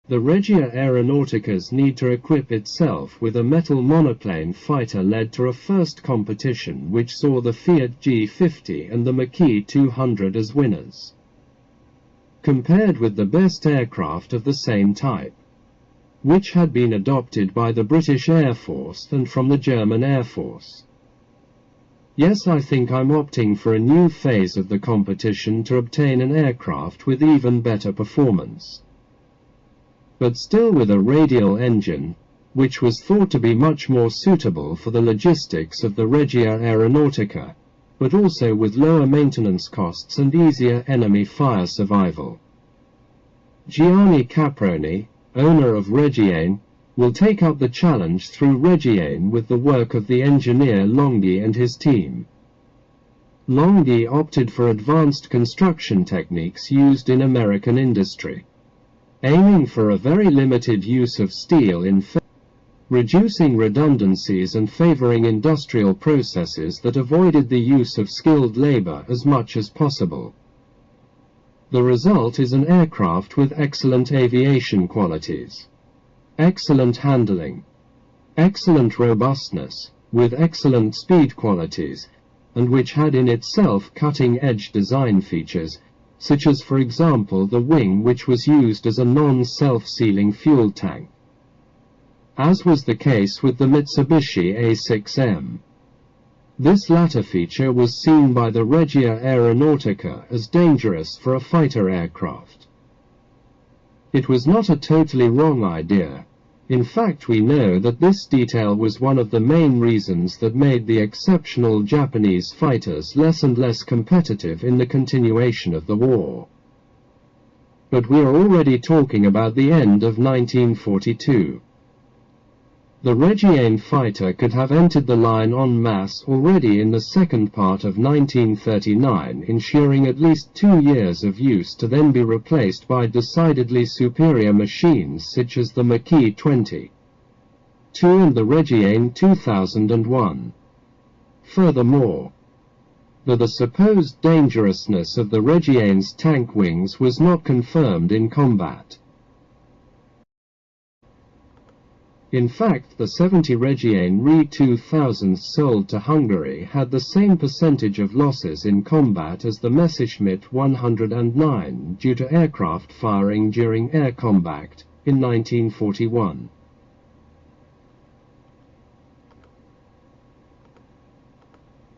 The Regia Aeronautica's need to equip itself with a metal monoplane fighter led to a first competition which saw the Fiat G50 and the Mach 200 as winners, compared with the best aircraft of the same type, which had been adopted by the British Air Force and from the German Air Force. Yes, I think I'm opting for a new phase of the competition to obtain an aircraft with even better performance, but still with a radial engine, which was thought to be much more suitable for the logistics of the Regia Aeronautica, but also with lower maintenance costs and easier enemy fire survival. Gianni Caproni, owner of Reggiane, will take up the challenge through Reggiane with the work of the engineer Longhi and his team. Longhi opted for advanced construction techniques used in American industry, aiming for a very limited use of steel in reducing redundancies and favoring industrial processes that avoided the use of skilled labor as much as possible. The result is an aircraft with excellent aviation qualities, excellent handling, excellent robustness, with excellent speed qualities, and which had in itself cutting-edge design features, such as for example the wing which was used as a non-self-sealing fuel tank, as was the case with the Mitsubishi A6M. This latter feature was seen by the Regia Aeronautica as dangerous for a fighter aircraft. It was not a totally wrong idea. In fact, we know that this detail was one of the main reasons that made the exceptional Japanese fighters less and less competitive in the continuation of the war. But we are already talking about the end of 1942. The Reggiane fighter could have entered the line en masse already in the second part of 1939, ensuring at least 2 years of use to then be replaced by decidedly superior machines such as the Mach 20, 2 and the Reggiane 2001. Furthermore, the supposed dangerousness of the Reggiane's tank wings was not confirmed in combat. In fact, the 70 Reggiane Re 2000s sold to Hungary had the same percentage of losses in combat as the Messerschmitt 109 due to aircraft firing during air combat in 1941.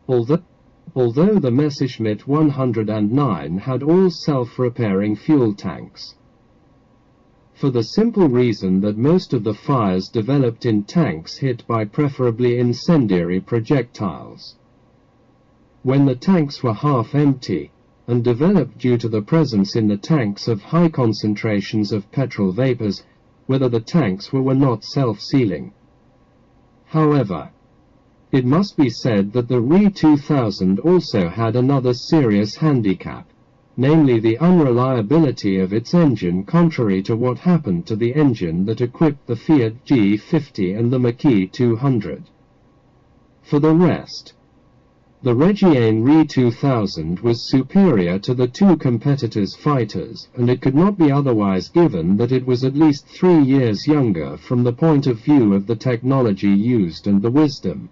Although the Messerschmitt 109 had all self-repairing fuel tanks, for the simple reason that most of the fires developed in tanks hit by preferably incendiary projectiles. When the tanks were half empty, and developed due to the presence in the tanks of high concentrations of petrol vapors, whether the tanks were not self-sealing. However, it must be said that the Re 2000 also had another serious handicap, namely the unreliability of its engine, contrary to what happened to the engine that equipped the Fiat G50 and the Mach 200. For the rest, the Reggiane Re 2000 was superior to the two competitors' fighters, and it could not be otherwise given that it was at least 3 years younger from the point of view of the technology used and the wisdom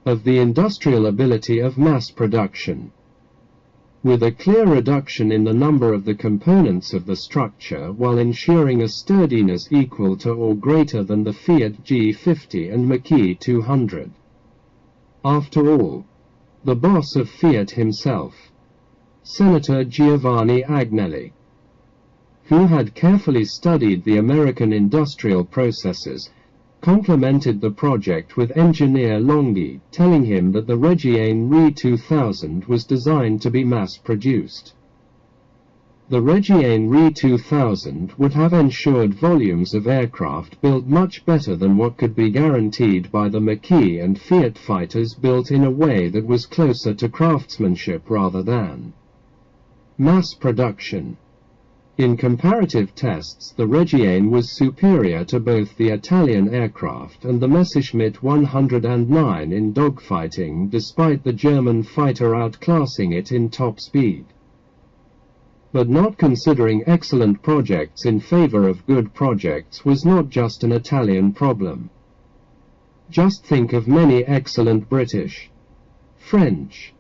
of the industrial ability of mass production, with a clear reduction in the number of the components of the structure while ensuring a sturdiness equal to or greater than the Fiat G50 and Mach 200. After all, the boss of Fiat himself, Senator Giovanni Agnelli, who had carefully studied the American industrial processes, complimented the project with engineer Longhi, telling him that the Reggiane Re 2000 was designed to be mass-produced. The Reggiane Re 2000 would have ensured volumes of aircraft built much better than what could be guaranteed by the Mach and Fiat fighters built in a way that was closer to craftsmanship rather than mass production. In comparative tests, the Reggiane was superior to both the Italian aircraft and the Messerschmitt 109 in dogfighting, despite the German fighter outclassing it in top speed. But not considering excellent projects in favor of good projects was not just an Italian problem. Just think of many excellent British, French,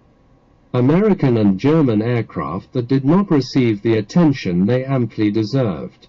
American and German aircraft that did not receive the attention they amply deserved.